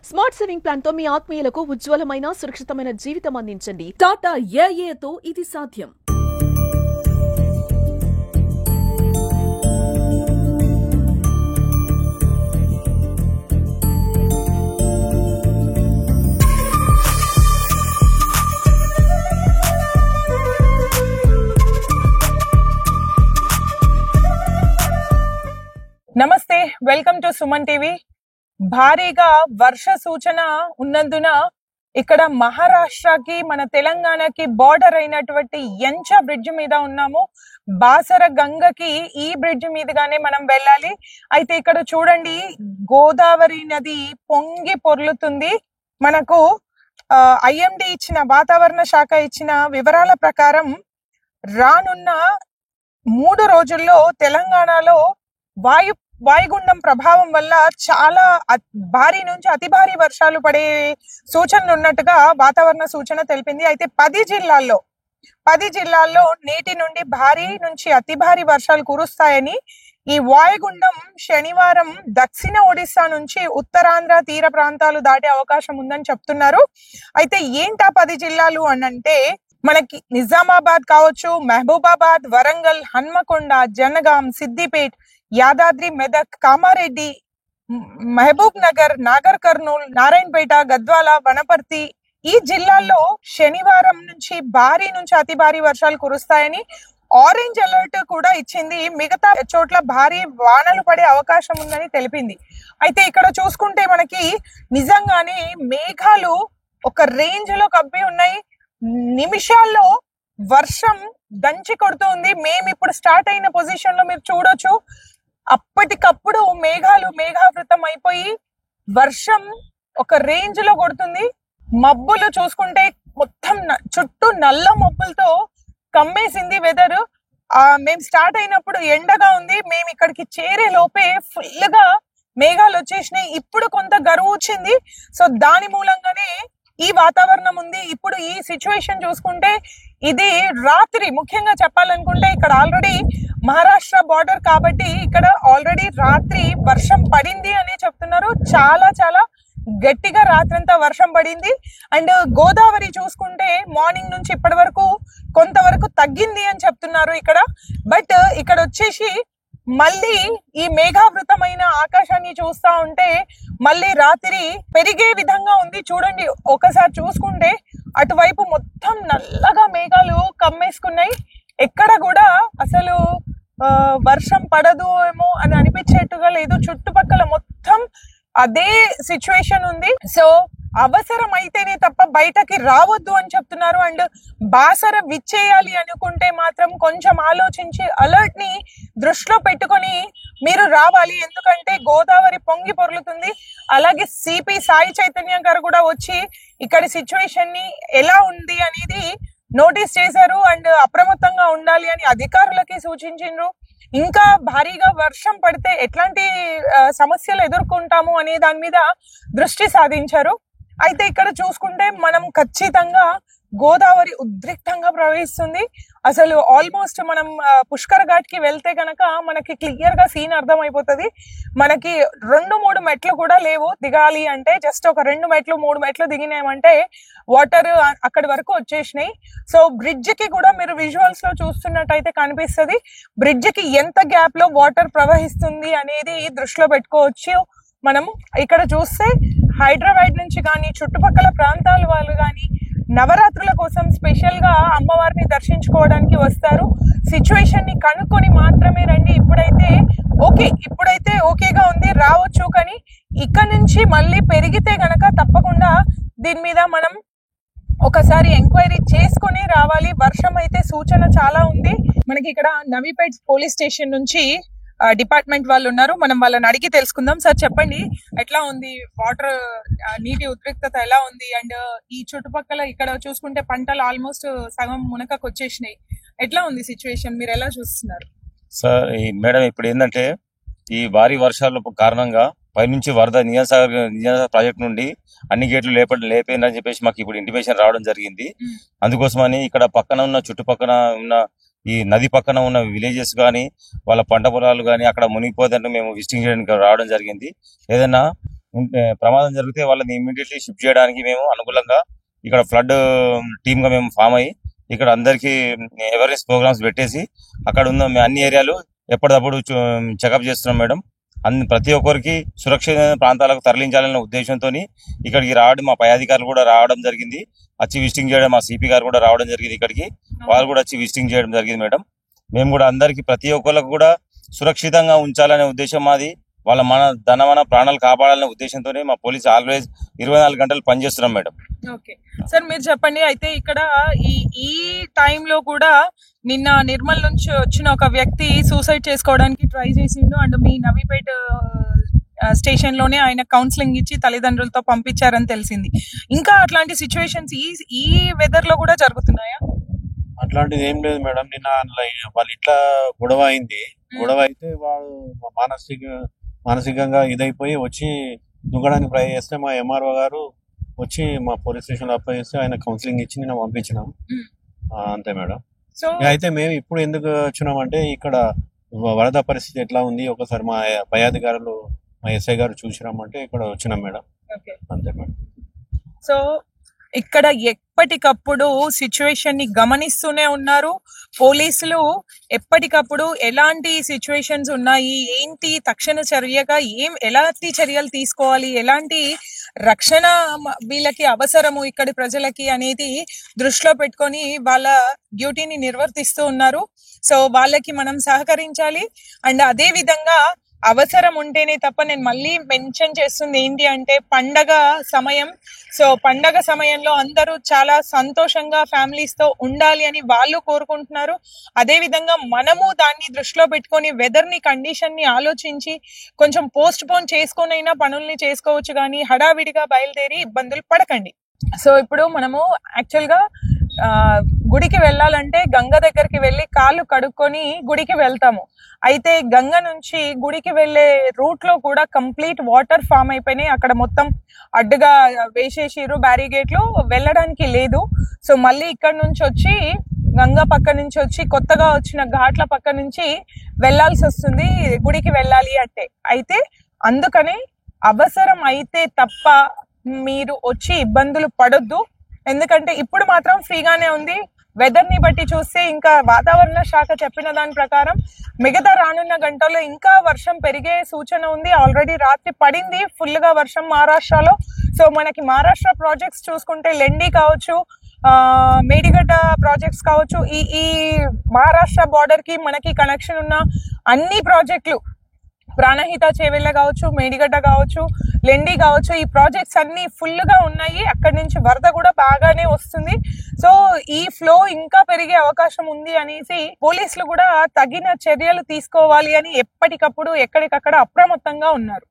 Smart saving plan తో మీ ఆత్మీయులకు ఉజ్వలమైన సురక్షితమైన జీవితం అందించండి. టాటా ఏఏతో ఇది సాధ్యం. నమస్తే, వెల్కమ్ టు సుమన్ టీవీ. భారీగా వర్ష సూచన ఉన్నందున ఇక్కడ మహారాష్ట్రకి మన తెలంగాణకి బార్డర్ అయినటువంటి యంచ బ్రిడ్జ్ మీద ఉన్నాము. బాసర గంగకి ఈ బ్రిడ్జ్ మీదుగానే మనం వెళ్ళాలి. అయితే ఇక్కడ చూడండి, గోదావరి నది పొంగి పొర్లుతుంది. మనకు ఐఎండి ఇచ్చిన వాతావరణ శాఖ ఇచ్చిన వివరాల ప్రకారం రానున్న 3 రోజుల్లో తెలంగాణలో వాయుగుండం ప్రభావం వల్ల చాలా భారీ నుంచి అతి భారీ వర్షాలు పడే సూచనలు ఉన్నట్టుగా వాతావరణ సూచన తెలిపింది. అయితే 10 జిల్లాల్లో నేటి నుండి భారీ నుంచి అతి భారీ వర్షాలు కురుస్తాయని, ఈ వాయుగుండం శనివారం దక్షిణ ఒడిశా నుంచి ఉత్తరాంధ్ర తీర ప్రాంతాలు దాటే అవకాశం ఉందని చెప్తున్నారు. అయితే ఏంటా 10 జిల్లాలు అనంటే, మనకి నిజామాబాద్ కావచ్చు, మహబూబాబాద్, వరంగల్, హన్మకొండ, జనగాం, సిద్దిపేట్, యాదాద్రి, మెదక్, కామారెడ్డి, మహబూబ్ నగర్, నాగర్ కర్నూల్, నారాయణపేట, గద్వాల, వనపర్తి ఈ జిల్లాల్లో శనివారం నుంచి భారీ నుంచి అతి భారీ వర్షాలు కురుస్తాయని ఆరెంజ్ అలర్ట్ కూడా ఇచ్చింది. మిగతా చోట్ల భారీ వానలు పడే అవకాశం ఉందని తెలిపింది. అయితే ఇక్కడ చూసుకుంటే మనకి నిజంగానే మేఘాలు ఒక రేంజ్ లో కప్పి ఉన్నాయి. నిమిషాల్లో వర్షం దంచి కొడుతుంది. మేము ఇప్పుడు స్టార్ట్ అయిన పొజిషన్ లో మీరు చూడొచ్చు, అప్పటికప్పుడు మేఘావృతం అయిపోయి వర్షం ఒక రేంజ్ లో కొడుతుంది. మబ్బులు చూసుకుంటే మొత్తం చుట్టూ నల్ల మబ్బులతో కమ్మేసింది వెదర్. మేము స్టార్ట్ అయినప్పుడు ఎండగా ఉంది, మేము ఇక్కడికి చేరే లోపే ఫుల్ గా మేఘాలు వచ్చేసినాయి. ఇప్పుడు కొంత గరువు వచ్చింది. సో దాని మూలంగానే ఈ వాతావరణం ఉంది. ఇప్పుడు ఈ సిచ్యువేషన్ చూసుకుంటే ఇది రాత్రి, ముఖ్యంగా చెప్పాలనుకుంటే ఇక్కడ ఆల్రెడీ మహారాష్ట్ర బార్డర్ కాబట్టి ఇక్కడ ఆల్రెడీ రాత్రి వర్షం పడింది అని చెప్తున్నారు. చాలా చాలా గట్టిగా రాత్రంతా వర్షం పడింది. అండ్ గోదావరి చూసుకుంటే మార్నింగ్ నుంచి ఇప్పటి వరకు కొంతవరకు తగ్గింది అని చెప్తున్నారు ఇక్కడ. బట్ ఇక్కడ వచ్చేసి మళ్ళీ ఈ మేఘావృతమైన ఆకాశాన్ని చూస్తా ఉంటే మళ్ళీ రాత్రి పెరిగే విధంగా ఉంది. చూడండి, ఒకసారి చూసుకుంటే అటువైపు మొత్తం నల్లగా మేఘాలు కమ్మేసుకున్నాయి. ఎక్కడ కూడా అసలు వర్షం పడదు ఏమో అని అనిపించేట్టుగా లేదు. చుట్టుపక్కల మొత్తం అదే సిచ్యువేషన్ ఉంది. సో అవసరం అయితేనే తప్ప బయటకి రావద్దు అని చెప్తున్నారు. అండ్ బాసర విచ్చేయాలి అనుకుంటే మాత్రం కొంచెం ఆలోచించి అలర్ట్ ని దృష్టిలో పెట్టుకొని మీరు రావాలి. ఎందుకంటే గోదావరి పొంగి పొర్లుతుంది. అలాగే సిపి సాయి చైతన్య గారు కూడా వచ్చి ఇక్కడి సిచ్యువేషన్ ని ఎలా ఉంది అనేది నోటీస్ చేశారు. అండ్ అప్రమత్తంగా ఉండాలి అని అధికారులకి సూచించారు. ఇంకా భారీగా వర్షం పడితే ఎట్లాంటి సమస్యలు ఎదుర్కొంటాము అనే దాని మీద దృష్టి సాధించారు. అయితే ఇక్కడ చూసుకుంటే మనం ఖచ్చితంగా గోదావరి ఉద్రిక్తంగా ప్రవహిస్తుంది. అసలు ఆల్మోస్ట్ మనం పుష్కర్ ఘాట్ కి వెళ్తే గనక మనకి క్లియర్ గా సీన్ అర్థమైపోతుంది. మనకి 2-3 మెట్లు కూడా లేవు దిగాలి అంటే. జస్ట్ ఒక 2 మెట్లు 3 మెట్లు దిగినామంటే వాటర్ అక్కడి వరకు వచ్చేసినాయి. సో బ్రిడ్జ్ కి కూడా మీరు విజువల్స్ లో చూస్తున్నట్టయితే కనిపిస్తుంది, బ్రిడ్జ్ కి ఎంత గ్యాప్ లో వాటర్ ప్రవహిస్తుంది అనేది దృష్టిలో పెట్టుకోవచ్చు. మనం ఇక్కడ చూస్తే హైదరాబాద్ నుంచి కానీ చుట్టుపక్కల ప్రాంతాల వాళ్ళు కానీ నవరాత్రుల కోసం స్పెషల్ గా అమ్మవారిని దర్శించుకోవడానికి వస్తారు. సిచ్యువేషన్ ని కనుక్కొని మాత్రమే రండి. ఇప్పుడైతే ఓకేగా ఉంది, రావచ్చు. కానీ ఇక్కడ నుంచి మళ్ళీ పెరిగితే గనక తప్పకుండా దీని మీద మనం ఒకసారి ఎంక్వైరీ చేసుకుని రావాలి. వర్షం అయితే సూచన చాలా ఉంది. మనకి ఇక్కడ నవీపేట్ పోలీస్ స్టేషన్ నుంచి డిపార్ట్మెంట్ వాళ్ళు ఉన్నారు, మనం వాళ్ళని అడిగి తెలుసుకుందాం. సార్ చెప్పండి, ఎట్లా ఉంది వాటర్, నీటి ఉద్రిక్తత ఎలా ఉంది? అండ్ ఈ చుట్టుపక్కల ఇక్కడ చూసుకుంటే పంటలు ఆల్మోస్ట్ సగం మునకకు వచ్చేసినాయి. ఎట్లా ఉంది సిచ్యువేషన్, మీరు ఎలా చూస్తున్నారు? సార్ మేడం, ఇప్పుడు ఏంటంటే ఈ భారీ వర్షాల కారణంగా పైనుంచి వరద నిజాంసాగర్ ప్రాజెక్ట్ నుండి అన్ని గేట్లు లేపేందని చెప్పేసి మాకు ఇప్పుడు ఇంటిమేషన్ రావడం జరిగింది. అందుకోసమని ఇక్కడ పక్కన ఉన్న చుట్టుపక్కల ఉన్న ఈ నది పక్కన ఉన్న విలేజెస్ కానీ వాళ్ళ పంట పొలాలు కానీ అక్కడ మునిగిపోతుంటే మేము విజిటింగ్ చేయడానికి రావడం జరిగింది. ఏదైనా ప్రమాదం జరిగితే వాళ్ళని ఇమీడియట్లీ షిఫ్ట్ చేయడానికి మేము అనుకూలంగా ఇక్కడ ఫ్లడ్ టీమ్ గా మేము ఫామ్ అయ్యి ఇక్కడ అందరికి అవేర్నెస్ ప్రోగ్రామ్స్ పెట్టేసి అక్కడ ఉన్న అన్ని ఏరియాలు ఎప్పటికప్పుడు చెకప్ చేస్తున్నాం మేడం. ప్రతి ఒక్కరికి సురక్షిత ప్రాంతాలకు తరలించాలనే ఉద్దేశంతో ఇక్కడికి రావడం, మా పై అధికారులు కూడా రావడం జరిగింది, వచ్చి విజిటింగ్ చేయడం, మా సిపి గారు కూడా రావడం జరిగింది ఇక్కడికి, వాళ్ళు కూడా వచ్చి విజిటింగ్ చేయడం జరిగింది మేడం. మేము కూడా అందరికి ప్రతి ఒక్కరికి కూడా సురక్షితంగా ఉంచాలనే ఉద్దేశం మాది. వాళ్ళ మన ప్రాణాలు కాపాడాలనే ఉద్దేశంతోనే మా పోలీసు ఆల్వేస్ 24 గంటలు పనిచేస్తున్నాం మేడం. ఓకే సార్, మీరు చెప్పండి. అయితే ఇక్కడ ఈ టైంలో కూడా నిన్న నిర్మల్ నుంచి వచ్చిన ఒక వ్యక్తి సూసైడ్ చేసుకోవడానికి ట్రై చేసిండు అండ్ మీ నవీపేట స్టేషన్ లోనే ఆయన కౌన్సిలింగ్ ఇచ్చి తల్లిదండ్రులతో పంపించారని తెలిసింది. ఇంకా అట్లాంటి సిచ్యువేషన్స్ ఈ వెదర్ లో కూడా జరుగుతున్నాయా? అట్లాంటిది ఏం లేదు మేడం. నిన్న వాళ్ళ ఇంట్లో గొడవ అయింది. గొడవ అయితే వాడు మానసికంగా ఇదైపోయి వచ్చి దుగ్గడానికి ట్రై చేస్తే మా ఎంఆర్ఓ గారు వచ్చి మా పోలీస్ స్టేషన్ లో అప్లై చేస్తే ఆయన కౌన్సిలింగ్ ఇచ్చి నేను పంపించినాం. అంతే మేడం. అయితే మేము ఇప్పుడు ఎందుకు వచ్చినాం అంటే ఇక్కడ వరద పరిస్థితి ఎట్లా ఉంది ఒకసారి మా పై అధికారులు మా ఎస్ఐ గారు చూసినామంటే ఇక్కడ వచ్చినాం మేడం. అంతే మేడం. సో ఇక్కడ ఎప్పటికప్పుడు సిచ్యువేషన్ ని గమనిస్తూనే ఉన్నారు పోలీసులు. ఎప్పటికప్పుడు ఎలాంటి సిచ్యువేషన్స్ ఉన్నాయి, ఏంటి తక్షణ చర్యగా ఎలాంటి చర్యలు తీసుకోవాలి, ఎలాంటి రక్షణ వీళ్ళకి అవసరము ఇక్కడి ప్రజలకి అనేది దృష్టిలో పెట్టుకొని వాళ్ళ డ్యూటీని నిర్వర్తిస్తూ ఉన్నారు. సో వాళ్ళకి మనం సహకరించాలి. అండ్ అదే విధంగా అవసరం ఉంటేనే తప్ప, నేను మళ్ళీ మెన్షన్ చేస్తుంది ఏంటి అంటే పండగ సమయం. సో పండగ సమయంలో అందరూ చాలా సంతోషంగా ఫ్యామిలీస్ తో ఉండాలి అని వాళ్ళు కోరుకుంటున్నారు. అదే విధంగా మనము దాన్ని దృష్టిలో పెట్టుకొని వెదర్ ని కండిషన్ ని ఆలోచించి కొంచెం పోస్ట్ పోన్ చేసుకొనైనా పనుల్ని చేసుకోవచ్చు, కానీ హడావిడిగా బయలుదేరి ఇబ్బందులు పడకండి. సో ఇప్పుడు మనము యాక్చువల్ గా గుడికి వెళ్ళాలంటే గంగ దగ్గరికి వెళ్ళి కాళ్ళు కడుక్కొని గుడికి వెళ్తాము. అయితే గంగ నుంచి గుడికి వెళ్లే రూట్ లో కూడా కంప్లీట్ వాటర్ ఫామ్ అయిపోయినాయి. అక్కడ మొత్తం అడ్డుగా వేసేసిరు బ్యారిగేట్లు, వెళ్ళడానికి లేదు. సో మళ్ళీ ఇక్కడ నుంచి వచ్చి గంగ పక్క నుంచి వచ్చి కొత్తగా వచ్చిన ఘాట్ల పక్క నుంచి వెళ్లాల్సి వస్తుంది గుడికి వెళ్ళాలి అంటే. అయితే అందుకని అవసరం అయితే తప్ప మీరు వచ్చి ఇబ్బందులు పడొద్దు. ఎందుకంటే ఇప్పుడు మాత్రం ఫ్రీగానే ఉంది. వెదర్ ని బట్టి చూస్తే ఇంకా వాతావరణ శాఖ చెప్పిన దాని ప్రకారం మిగతా రానున్న గంటల్లో ఇంకా వర్షం పెరిగే సూచన ఉంది. ఆల్రెడీ రాత్రి పడింది ఫుల్ గా వర్షం మహారాష్ట్రలో. సో మనకి మహారాష్ట్ర ప్రాజెక్ట్స్ చూసుకుంటే లెండి కావచ్చు, మేడిగడ్డ ప్రాజెక్ట్స్ కావచ్చు, ఈ మహారాష్ట్ర బార్డర్ కి మనకి కనెక్షన్ ఉన్న అన్ని ప్రాజెక్టులు, ప్రాణహిత చేవెళ్ళ కావచ్చు, మేడిగడ్డ కావచ్చు, లెండి కావచ్చు, ఈ ప్రాజెక్ట్స్ అన్ని ఫుల్ గా ఉన్నాయి. అక్కడి నుంచి వరద కూడా బాగానే వస్తుంది. సో ఈ ఫ్లో ఇంకా పెరిగే అవకాశం ఉంది అనేసి పోలీసులు కూడా తగిన చర్యలు తీసుకోవాలి అని ఎప్పటికప్పుడు ఎక్కడికక్కడ అప్రమత్తంగా ఉన్నారు.